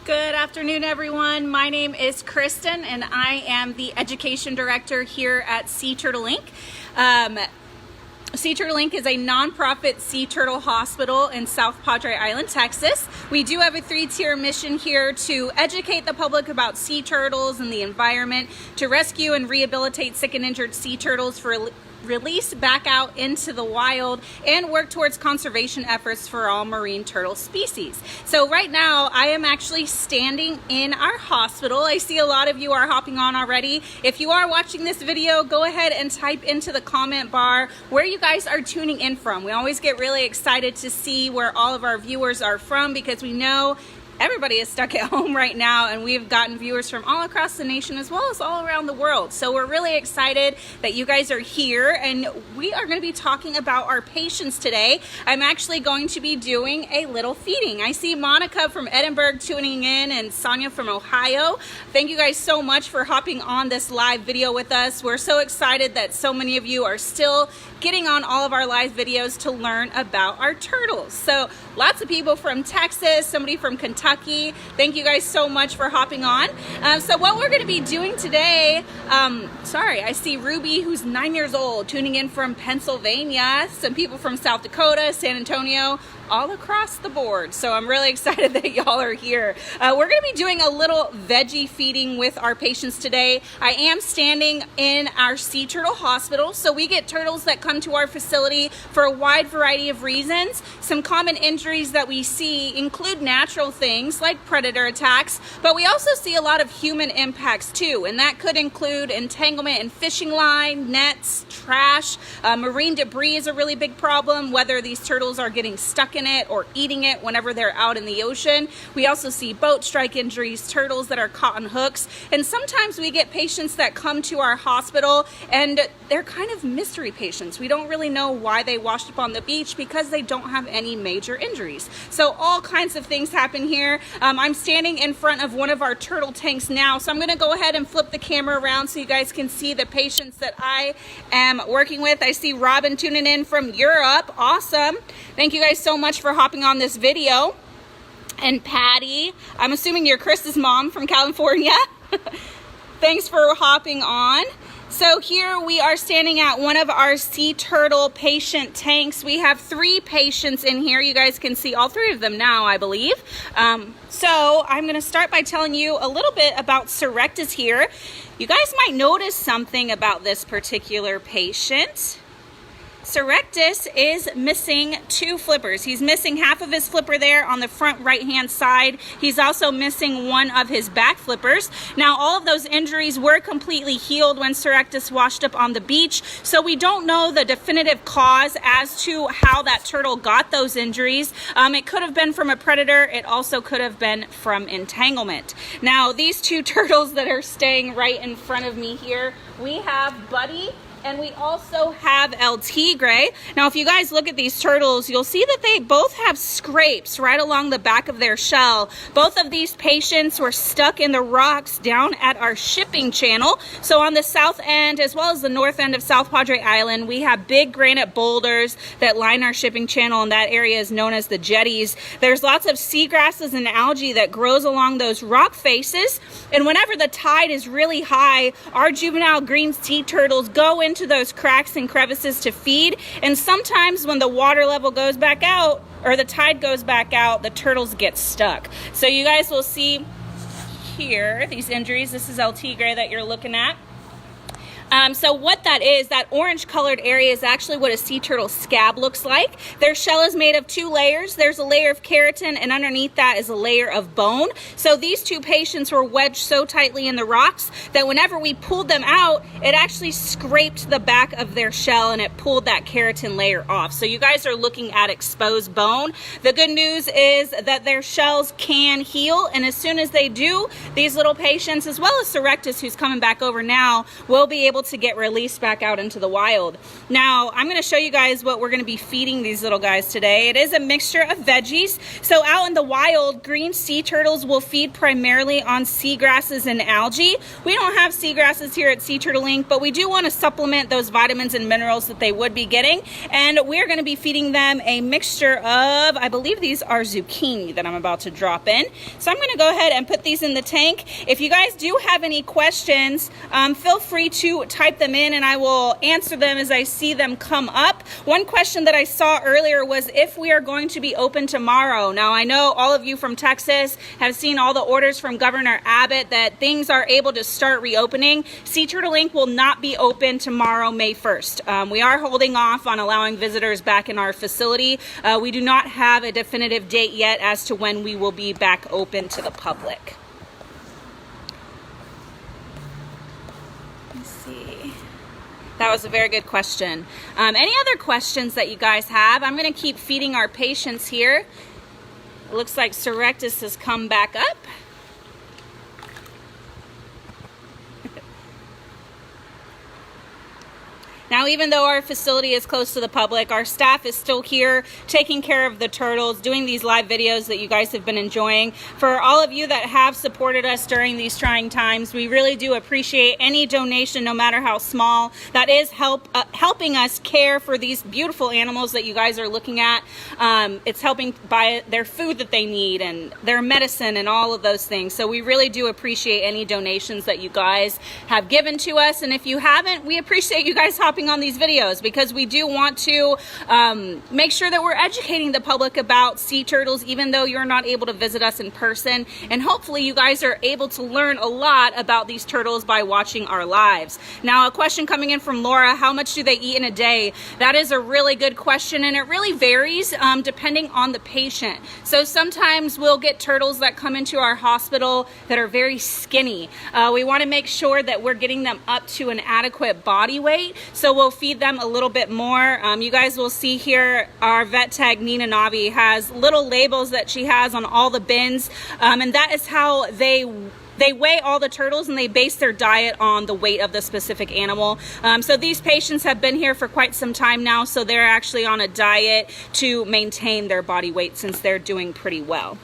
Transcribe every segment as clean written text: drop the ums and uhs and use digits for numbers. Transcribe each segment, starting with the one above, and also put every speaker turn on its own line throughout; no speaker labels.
Good afternoon, everyone. My name is Kristen, and I am the Education Director here at Sea Turtle Inc. Sea Turtle Inc. is a nonprofit sea turtle hospital in South Padre Island, Texas. We do have a 3-tier mission here to educate the public about sea turtles and the environment, to rescue and rehabilitate sick and injured sea turtles for release back out into the wild, and work towards conservation efforts for all marine turtle species. So right now I am actually standing in our hospital. I see a lot of you are hopping on already. If you are watching this video, go ahead and type into the comment bar where you guys are tuning in from. We always get really excited to see where all of our viewers are from, because we know everybody is stuck at home right now, and we've gotten viewers from all across the nation as well as all around the world. So we're really excited that you guys are here, and we are going to be talking about our patients today. I'm actually going to be doing a little feeding. I see Monica from Edinburgh tuning in and Sonia from Ohio. Thank you guys so much for hopping on this live video with us. We're so excited that so many of you are still getting on all of our live videos to learn about our turtles. So lots of people from Texas, somebody from Kentucky. Thank you guys so much for hopping on. So what we're going to be doing today, I see Ruby, who's 9 years old, tuning in from Pennsylvania. Some people from South Dakota, San Antonio, all across the board. So I'm really excited that y'all are here. We're going to be doing a little veggie feeding with our patients today. I am standing in our sea turtle hospital. So we get turtles that come to our facility for a wide variety of reasons. Some common injuries that we see include natural things like predator attacks, but we also see a lot of human impacts too, and that could include entanglement in fishing line, nets, trash. Marine debris is a really big problem, whether these turtles are getting stuck in it or eating it whenever they're out in the ocean. We also see boat strike injuries, turtles that are caught on hooks, and sometimes we get patients that come to our hospital and they're kind of mystery patients. We don't really know why they washed up on the beach, because they don't have any major injuries. So all kinds of things happen here. I'm standing in front of one of our turtle tanks now, so I'm going to go ahead and flip the camera around so you guys can see the patients that I am working with. I see Robin tuning in from Europe. Awesome. Thank you guys so much for hopping on this video. And Patty, I'm assuming you're Chris's mom from California. Thanks for hopping on. So here we are standing at one of our sea turtle patient tanks. We have 3 patients in here. You guys can see all 3 of them now, I believe. So I'm going to start by telling you a little bit about Surrectus here. You guys might notice something about this particular patient. Surrectus is missing 2 flippers. He's missing half of his flipper there on the front right-hand side. He's also missing one of his back flippers. Now, all of those injuries were completely healed when Surrectus washed up on the beach, so we don't know the definitive cause as to how that turtle got those injuries. It could have been from a predator. It also could have been from entanglement. Now, these 2 turtles that are staying right in front of me here, we have Buddy, and we also have El Tigre. Now, if you guys look at these turtles, you'll see that they both have scrapes right along the back of their shell. Both of these patients were stuck in the rocks down at our shipping channel. So on the south end, as well as the north end of South Padre Island, we have big granite boulders that line our shipping channel, and that area is known as the jetties. There's lots of seagrasses and algae that grows along those rock faces. And whenever the tide is really high, our juvenile green sea turtles go into those cracks and crevices to feed, and sometimes when the water level goes back out, or the tide goes back out, the turtles get stuck. So you guys will see here these injuries. This is El Tigre that you're looking at. So what that is, that orange colored area is actually what a sea turtle scab looks like. Their shell is made of 2 layers. There's a layer of keratin, and underneath that is a layer of bone. So these 2 patients were wedged so tightly in the rocks that whenever we pulled them out, it actually scraped the back of their shell and it pulled that keratin layer off. So you guys are looking at exposed bone. The good news is that their shells can heal, and as soon as they do, these little patients, as well as Surrectus, who's coming back over now, will be able able to get released back out into the wild. Now, I'm going to show you guys what we're going to be feeding these little guys today. It is a mixture of veggies. So out in the wild, green sea turtles will feed primarily on seagrasses and algae. We don't have seagrasses here at Sea Turtle Inc., but we do want to supplement those vitamins and minerals that they would be getting. And we're going to be feeding them a mixture of, I believe these are zucchini that I'm about to drop in. So I'm going to go ahead and put these in the tank. If you guys do have any questions, feel free to type them in and I will answer them as I see them come up. One question that I saw earlier was if we are going to be open tomorrow. Now, I know all of you from Texas have seen all the orders from Governor Abbott that things are able to start reopening. Sea Turtle Inc. will not be open tomorrow, May 1st. We are holding off on allowing visitors back in our facility. We do not have a definitive date yet as to when we will be back open to the public. Let's see. That was a very good question. Any other questions that you guys have? I'm going to keep feeding our patients here. It looks like Surrectus has come back up. Now, even though our facility is close to the public, our staff is still here taking care of the turtles, doing these live videos that you guys have been enjoying. For all of you that have supported us during these trying times, we really do appreciate any donation, no matter how small, that is helping us care for these beautiful animals that you guys are looking at. It's helping buy their food that they need and their medicine and all of those things. So we really do appreciate any donations that you guys have given to us. And if you haven't, we appreciate you guys hopping on these videos because we do want to make sure that we're educating the public about sea turtles, even though you're not able to visit us in person. And hopefully you guys are able to learn a lot about these turtles by watching our lives. Now, a question coming in from Laura, how much do they eat in a day? That is a really good question, and it really varies depending on the patient. So sometimes we'll get turtles that come into our hospital that are very skinny. We want to make sure that we're getting them up to an adequate body weight. So we'll feed them a little bit more. You guys will see here our vet tag Nina Navi has little labels that she has on all the bins, and that is how they weigh all the turtles and they base their diet on the weight of the specific animal. So these patients have been here for quite some time now, so they're actually on a diet to maintain their body weight since they're doing pretty well.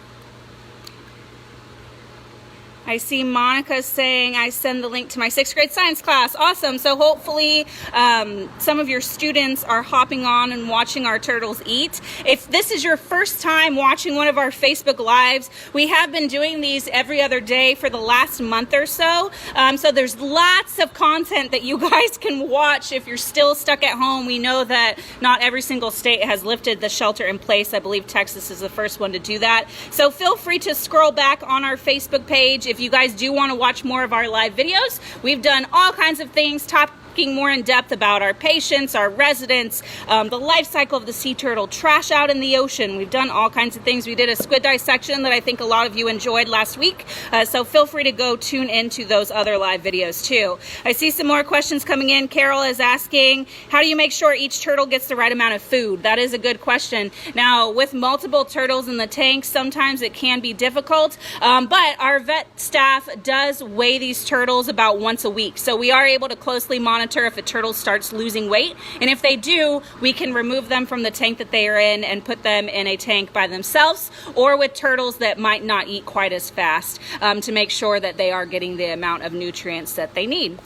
I see Monica saying, I send the link to my 6th grade science class. Awesome. So hopefully some of your students are hopping on and watching our turtles eat. If this is your first time watching one of our Facebook Lives, we have been doing these every other day for the last month or so. So there's lots of content that you guys can watch if you're still stuck at home. We know that not every single state has lifted the shelter in place. I believe Texas is the first one to do that. So feel free to scroll back on our Facebook page. If you guys do want to watch more of our live videos, we've done all kinds of things, talking more in depth about our patients, our residents, the life cycle of the sea turtle, trash out in the ocean. We've done all kinds of things. We did a squid dissection that I think a lot of you enjoyed last week. So feel free to go tune into those other live videos too. I see some more questions coming in. Carol is asking, how do you make sure each turtle gets the right amount of food? That is a good question. Now, with multiple turtles in the tank, sometimes it can be difficult, but our vet staff does weigh these turtles about once a week. So we are able to closely monitor if a turtle starts losing weight, and if they do, we can remove them from the tank that they are in and put them in a tank by themselves or with turtles that might not eat quite as fast to make sure that they are getting the amount of nutrients that they need.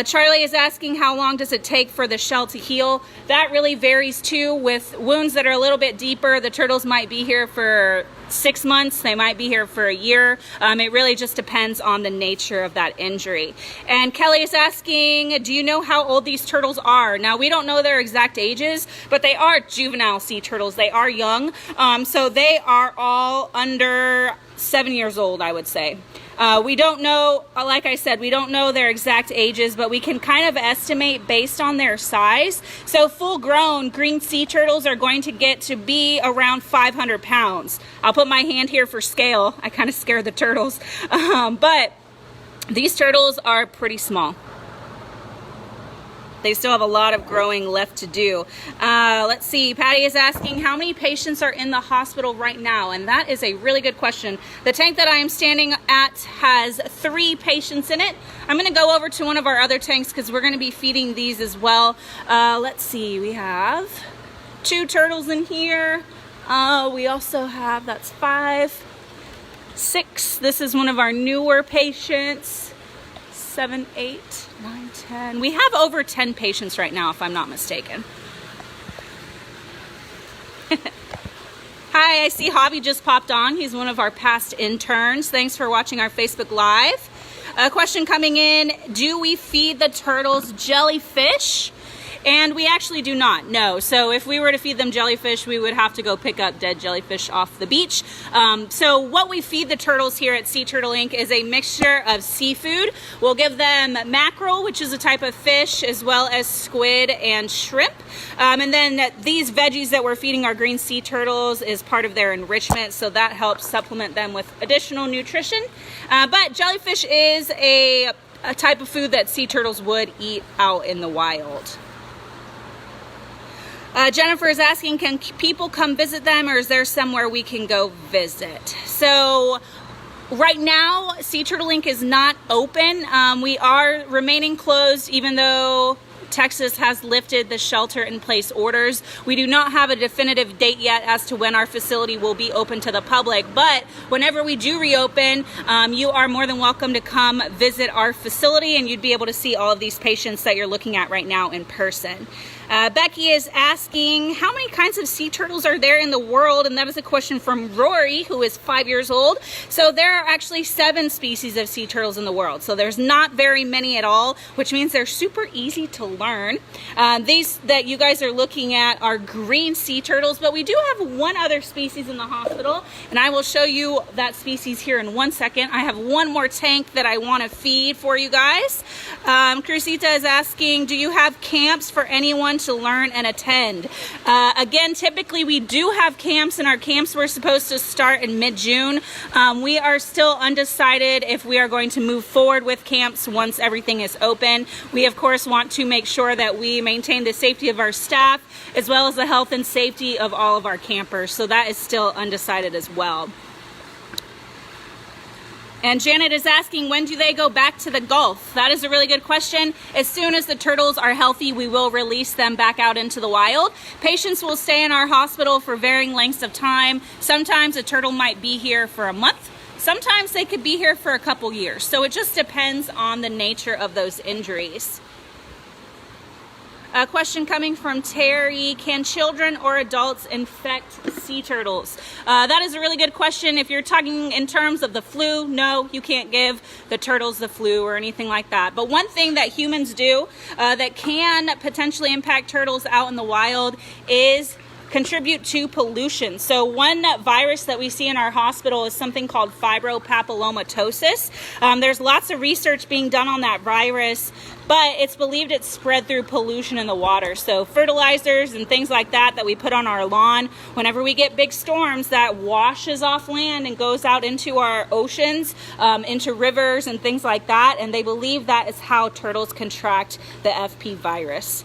Charlie is asking, how long does it take for the shell to heal? That really varies too. With wounds that are a little bit deeper, the turtles might be here for 6 months, they might be here for a year. It really just depends on the nature of that injury. And Kelly is asking, do you know how old these turtles are? Now, we don't know their exact ages, but they are juvenile sea turtles. They are young, so they are all under 7 years old, I would say. We don't know, like I said, we don't know their exact ages, but we can kind of estimate based on their size. So full-grown green sea turtles are going to get to be around 500 pounds. I'll put my hand here for scale. I kind of scare the turtles. But these turtles are pretty small. they still have a lot of growing left to do. Let's see, Patty is asking how many patients are in the hospital right now, and that is a really good question. The tank that I am standing at has 3 patients in it. I'm going to go over to one of our other tanks because we're going to be feeding these as well. Let's see, we have 2 turtles in here. We also have, that's 5, 6. This is one of our newer patients. 7, 8, 9, 10. We have over 10 patients right now, if I'm not mistaken. Hi, I see Hobby just popped on. He's one of our past interns. Thanks for watching our Facebook Live. A question coming in, do we feed the turtles jellyfish? And we actually do not, no. So if we were to feed them jellyfish, we would have to go pick up dead jellyfish off the beach. So what we feed the turtles here at Sea Turtle Inc. is a mixture of seafood. We'll give them mackerel, which is a type of fish, as well as squid and shrimp. And then these veggies that we're feeding our green sea turtles is part of their enrichment, so that helps supplement them with additional nutrition. But jellyfish is a type of food that sea turtles would eat out in the wild. Jennifer is asking, can people come visit them, or is there somewhere we can go visit? So right now, Sea Turtle Inc. is not open. We are remaining closed, even though Texas has lifted the shelter-in-place orders. We do not have a definitive date yet as to when our facility will be open to the public, but whenever we do reopen, you are more than welcome to come visit our facility, and you'd be able to see all of these patients that you're looking at right now in person. Becky is asking, how many kinds of sea turtles are there in the world? And that is a question from Rory, who is 5 years old. So there are actually 7 species of sea turtles in the world. So there's not very many at all, which means they're super easy to learn. These that you guys are looking at are green sea turtles, but we do have one other species in the hospital, and I will show you that species here in 1 second. I have one more tank that I want to feed for you guys. Crusita is asking, do you have camps for anyone to learn and attend? Again, typically we do have camps, and our camps were supposed to start in mid-June. We are still undecided if we are going to move forward with camps once everything is open. We of course want to make sure that we maintain the safety of our staff as well as the health and safety of all of our campers, so that is still undecided as well. And Janet is asking, when do they go back to the Gulf? That is a really good question. As soon as the turtles are healthy, we will release them back out into the wild. Patients will stay in our hospital for varying lengths of time. Sometimes a turtle might be here for a month. Sometimes they could be here for a couple years. So it just depends on the nature of those injuries. A question coming from Terry, can children or adults infect sea turtles? That is a really good question. If you're talking in terms of the flu, no, you can't give the turtles the flu or anything like that. But one thing that humans do that can potentially impact turtles out in the wild is contribute to pollution. So one virus that we see in our hospital is something called fibropapillomatosis. There's lots of research being done on that virus, but it's believed it's spread through pollution in the water. So fertilizers and things like that we put on our lawn, whenever we get big storms, that washes off land and goes out into our oceans, into rivers and things like that. And they believe that is how turtles contract the FP virus.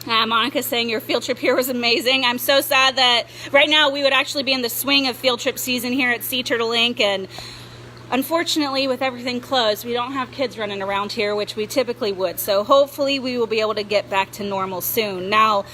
Monica's saying your field trip here was amazing. I'm so sad that right now we would actually be in the swing of field trip season here at Sea Turtle Inc. And unfortunately, with everything closed, we don't have kids running around here, which we typically would. So hopefully we will be able to get back to normal soon. Now,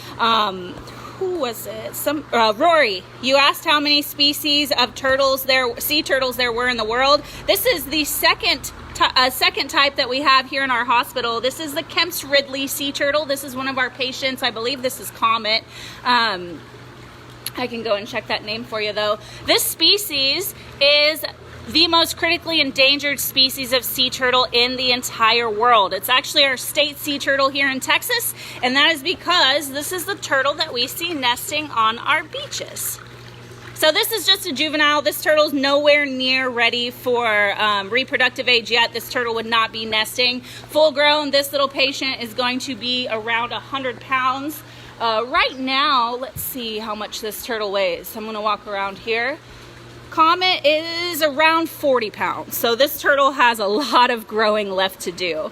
who was it? Rory, you asked how many species of turtles sea turtles there were in the world. This is the second type that we have here in our hospital. This is the Kemp's Ridley sea turtle. This is one of our patients. I believe this is Comet. I can go and check that name for you though. This species is the most critically endangered species of sea turtle in the entire world. It's actually our state sea turtle here in Texas, and that is because this is the turtle that we see nesting on our beaches. So this is just a juvenile. This turtle's nowhere near ready for reproductive age yet. This turtle would not be nesting. Full grown, this little patient is going to be around 100 pounds. Right now, let's see how much this turtle weighs. I'm gonna walk around here. Comet is around 40 pounds. So this turtle has a lot of growing left to do.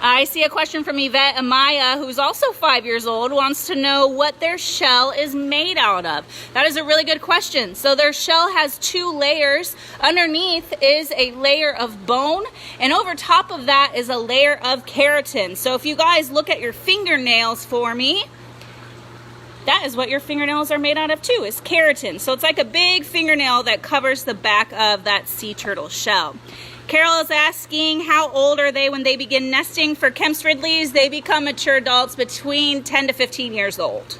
I see a question from Yvette Amaya, who's also 5 years old, wants to know what their shell is made out of. That is a really good question. So their shell has 2 layers. Underneath is a layer of bone, and over top of that is a layer of keratin. So if you guys look at your fingernails for me, that is what your fingernails are made out of too, is keratin. So it's like a big fingernail that covers the back of that sea turtle shell. Carol is asking, how old are they when they begin nesting? For Kemp's Ridleys, they become mature adults between 10 to 15 years old.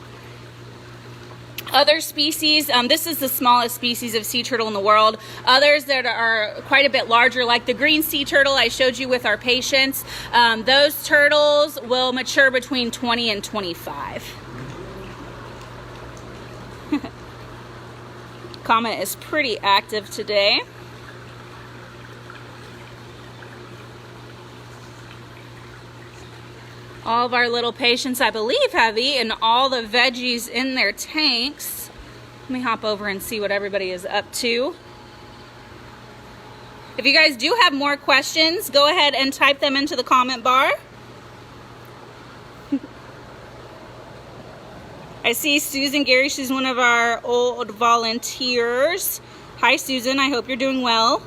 Other species, this is the smallest species of sea turtle in the world. Others that are quite a bit larger, like the green sea turtle I showed you with our patients, those turtles will mature between 20 and 25. Comment is pretty active today. All of our little patients, I believe, have eaten all the veggies in their tanks. Let me hop over and see what everybody is up to. If you guys do have more questions, go ahead and type them into the comment bar. I see Susan Gary, she's one of our old volunteers. Hi Susan, I hope you're doing well.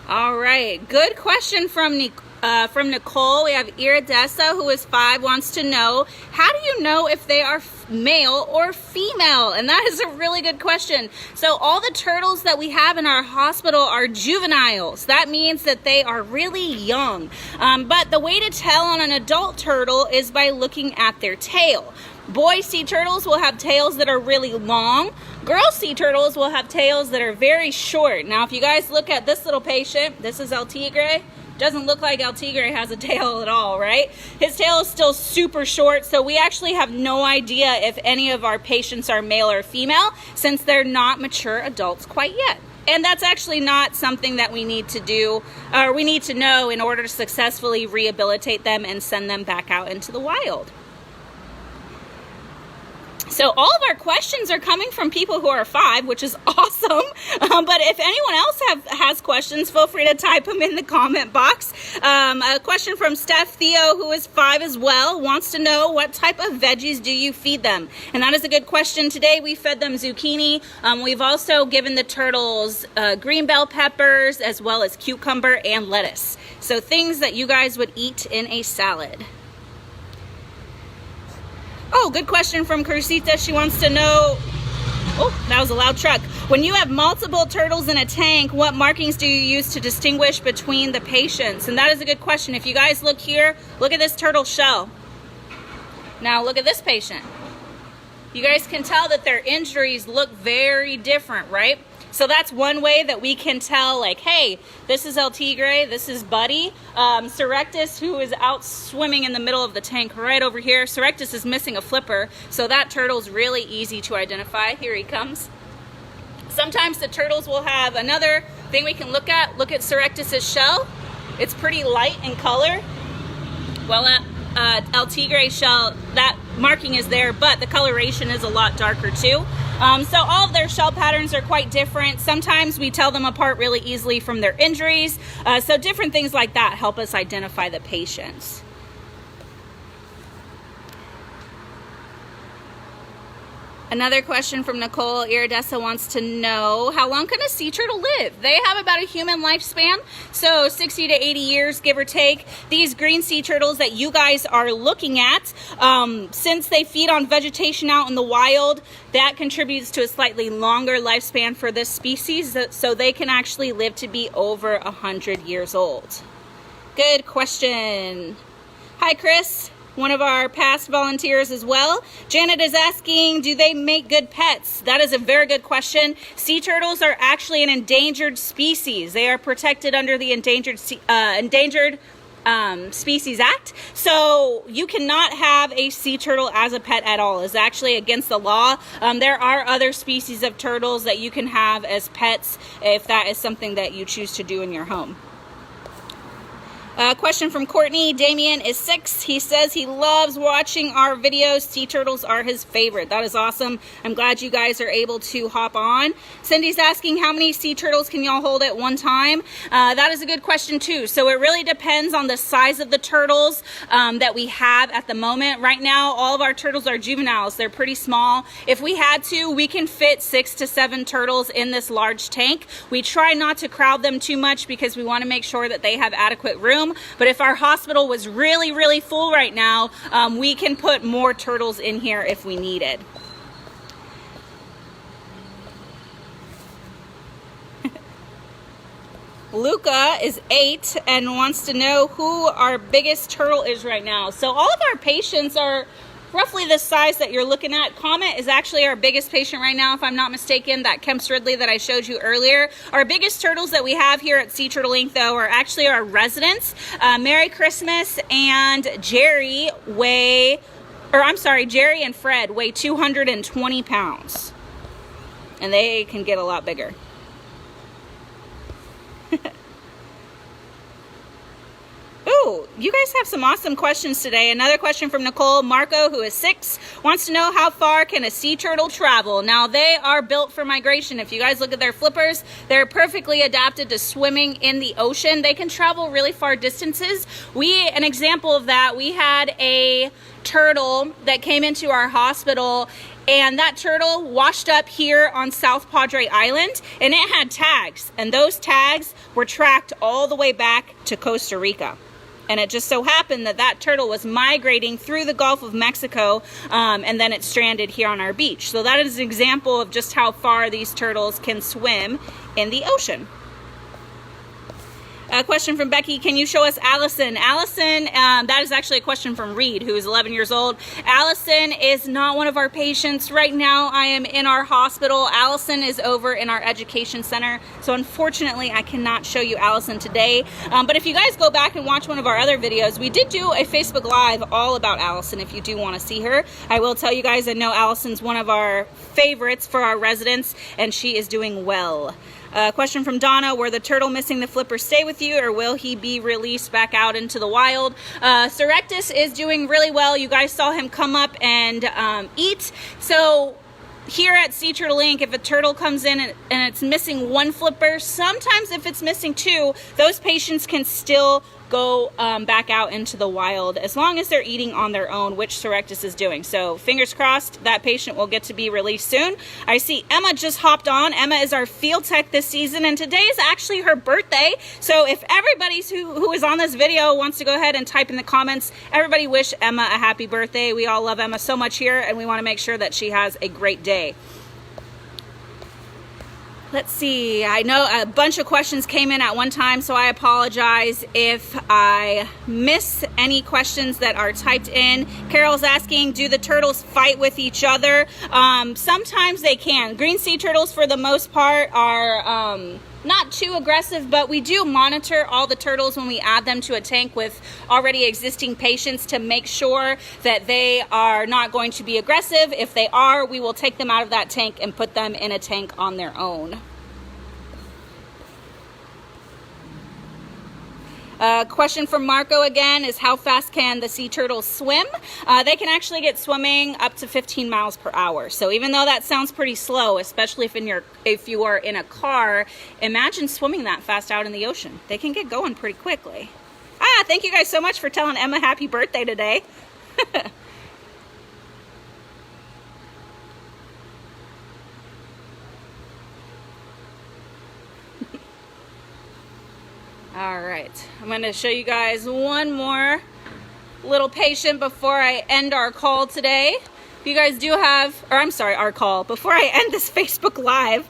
All right, good question from Nicole. We have Iridessa, who is 5, wants to know, how do you know if they are male or female? And that is a really good question. So all the turtles that we have in our hospital are juveniles. That means that they are really young. But the way to tell on an adult turtle is by looking at their tail. Boy sea turtles will have tails that are really long. Girl sea turtles will have tails that are very short. Now, if you guys look at this little patient, this is El Tigre. Doesn't look like El Tigre has a tail at all, right? His tail is still super short, so we actually have no idea if any of our patients are male or female, since they're not mature adults quite yet. And that's actually not something that we need to do, or we need to know in order to successfully rehabilitate them and send them back out into the wild. So all of our questions are coming from people who are 5, which is awesome. But if anyone else has questions, feel free to type them in the comment box. A question from Steph Theo, who is 5 as well, wants to know, what type of veggies do you feed them? And that is a good question. Today we fed them zucchini. We've also given the turtles green bell peppers, as well as cucumber and lettuce. So things that you guys would eat in a salad. Oh, good question from Cursita. She wants to know, oh, that was a loud truck. When you have multiple turtles in a tank, what markings do you use to distinguish between the patients? And that is a good question. If you guys look here, look at this turtle shell. Now look at this patient. You guys can tell that their injuries look very different, right? So that's one way that we can tell, like, hey, this is El Tigre, this is Buddy. Serectus, who is out swimming in the middle of the tank right over here. Serectus is missing a flipper, so that turtle's really easy to identify. Here he comes. Sometimes the turtles will have another thing we can look at. Look at Serectus's shell. It's pretty light in color. Well, El Tigre shell, that marking is there, but the coloration is a lot darker too. So all of their shell patterns are quite different. Sometimes we tell them apart really easily from their injuries. So different things like that help us identify the patients. Another question from Nicole Iridessa wants to know, how long can a sea turtle live? They have about a human lifespan, so 60 to 80 years, give or take. These green sea turtles that you guys are looking at, since they feed on vegetation out in the wild, that contributes to a slightly longer lifespan for this species, so they can actually live to be over 100 years old. Good question. Hi, Chris. One of our past volunteers as well. Janet is asking, do they make good pets? That is a very good question. Sea turtles are actually an endangered species. They are protected under the Endangered Species Act. So you cannot have a sea turtle as a pet at all. It's actually against the law. There are other species of turtles that you can have as pets if that is something that you choose to do in your home. Question from Courtney. Damien is 6. He says he loves watching our videos. Sea turtles are his favorite. That is awesome. I'm glad you guys are able to hop on. Cindy's asking, how many sea turtles can y'all hold at one time? That is a good question too. So it really depends on the size of the turtles that we have at the moment. Right now, all of our turtles are juveniles. They're pretty small. If we had to, we can fit 6 to 7 turtles in this large tank. We try not to crowd them too much because we want to make sure that they have adequate room. But if our hospital was really, really full right now, we can put more turtles in here if we needed. Luca is 8 and wants to know who our biggest turtle is right now. So all of our patients are roughly the size that you're looking at. Comet is actually our biggest patient right now, if I'm not mistaken, that Kemp's Ridley that I showed you earlier. Our biggest turtles that we have here at Sea Turtle Inc., though, are actually our residents. Merry Christmas and Jerry Jerry and Fred weigh 220 pounds. And they can get a lot bigger. Ooh, you guys have some awesome questions today. Another question from Nicole. Marco, who is 6, wants to know how far can a sea turtle travel? Now, they are built for migration. If you guys look at their flippers, they're perfectly adapted to swimming in the ocean. They can travel really far distances. An example of that, we had a turtle that came into our hospital, and that turtle washed up here on South Padre Island, and it had tags, and those tags were tracked all the way back to Costa Rica. And it just so happened that that turtle was migrating through the Gulf of Mexico, and then it stranded here on our beach. So that is an example of just how far these turtles can swim in the ocean. A question from Becky. Can you show us Allison? Allison, that is actually a question from Reed, who is 11 years old. Allison is not one of our patients. Right now, I am in our hospital. Allison is over in our education center. So unfortunately, I cannot show you Allison today. But if you guys go back and watch one of our other videos, we did do a Facebook Live all about Allison if you do want to see her. I will tell you guys, I know Allison's one of our favorites for our residents, and she is doing well. Question from Donna, were the turtle missing the flipper stay with you, or will he be released back out into the wild? Surrectus is doing really well. You guys saw him come up and eat. So here at Sea Turtle Inc., if a turtle comes in and it's missing 1 flipper, sometimes if it's missing 2, those patients can still go back out into the wild as long as they're eating on their own, which Surrectus is doing. So fingers crossed that patient will get to be released soon. I see Emma just hopped on. Emma is our field tech this season, and today is actually her birthday. So if everybody who is on this video wants to go ahead and type in the comments, everybody wish Emma a happy birthday. We all love Emma so much here, and we want to make sure that she has a great day. Let's see, I know a bunch of questions came in at one time, so I apologize if I miss any questions that are typed in. Carol's asking, do the turtles fight with each other? Sometimes they can. Green sea turtles, for the most part, are not too aggressive, but we do monitor all the turtles when we add them to a tank with already existing patients to make sure that they are not going to be aggressive. If they are, we will take them out of that tank and put them in a tank on their own. Question from Marco again is, how fast can the sea turtles swim? They can actually get swimming up to 15 miles per hour. So even though that sounds pretty slow, especially if you are in a car, imagine swimming that fast out in the ocean. They can get going pretty quickly. Thank you guys so much for telling Emma happy birthday today. All right, I'm going to show you guys one more little patient before I end our call today. If you guys do have, or I'm sorry, our call, before I end this Facebook Live,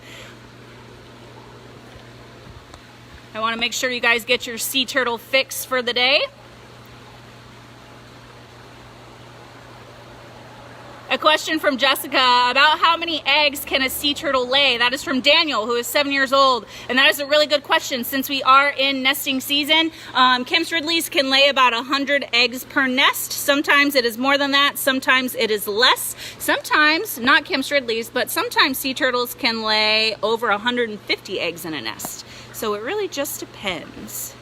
I want to make sure you guys get your sea turtle fix for the day. A question from Jessica about how many eggs can a sea turtle lay. That is from Daniel, who is 7 years old. And that is a really good question since we are in nesting season. Kemp's Ridleys can lay about 100 eggs per nest. Sometimes it is more than that. Sometimes it is less. Sometimes, not Kemp's Ridleys, but sometimes sea turtles can lay over 150 eggs in a nest. So it really just depends.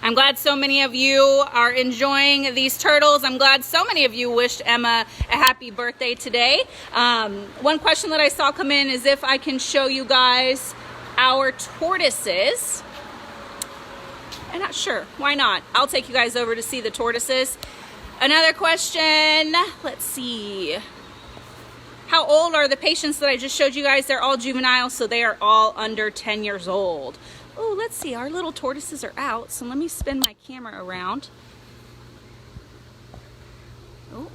I'm glad so many of you are enjoying these turtles. I'm glad so many of you wished Emma a happy birthday today. One question that I saw come in is if I can show you guys our tortoises. I'm not sure. Why not? I'll take you guys over to see the tortoises. Another question. Let's see. How old are the patients that I just showed you guys? They're all juvenile, so they are all under 10 years old. Oh, let's see. Our little tortoises are out, so let me spin my camera around. Oh.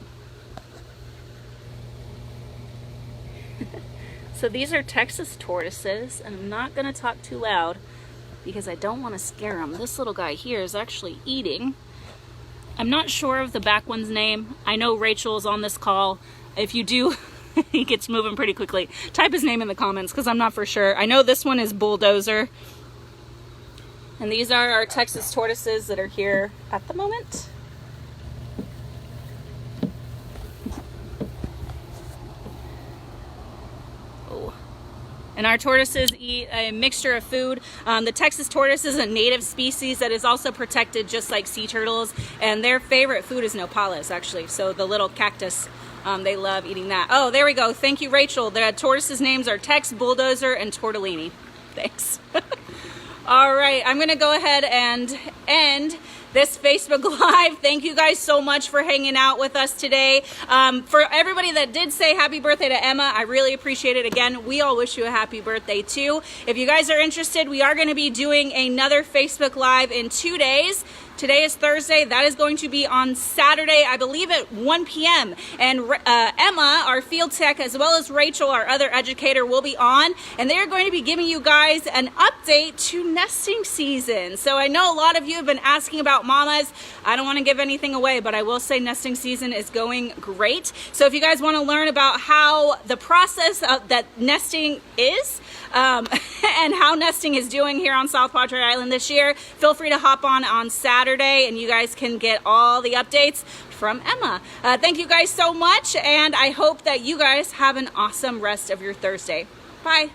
So these are Texas tortoises, and I'm not going to talk too loud because I don't want to scare them. This little guy here is actually eating. I'm not sure of the back one's name. I know Rachel is on this call. If you do... he gets moving pretty quickly. Type his name in the comments because I'm not for sure. I know this one is Bulldozer. And these are our Texas tortoises that are here at the moment. Oh. And our tortoises eat a mixture of food. The Texas tortoise is a native species that is also protected just like sea turtles. And their favorite food is nopales, actually. So the little cactus. They love eating that. Oh, there we go. Thank you, Rachel. The tortoises' names are Tex, Bulldozer, and Tortellini. Thanks. All right, I'm going to go ahead and end this Facebook Live. Thank you guys so much for hanging out with us today. For everybody that did say happy birthday to Emma, I really appreciate it. Again, we all wish you a happy birthday too. If you guys are interested, we are going to be doing another Facebook Live in 2 days. Today is Thursday. That is going to be on Saturday, I believe at 1 p.m. And Emma, our field tech, as well as Rachel, our other educator, will be on. And they're going to be giving you guys an update to nesting season. So I know a lot of you have been asking about mamas. I don't want to give anything away, but I will say nesting season is going great. So if you guys want to learn about how the process of that nesting is, and how nesting is doing here on South Padre Island this year, feel free to hop on Saturday and you guys can get all the updates from Emma. Thank you guys so much, and I hope that you guys have an awesome rest of your Thursday. Bye.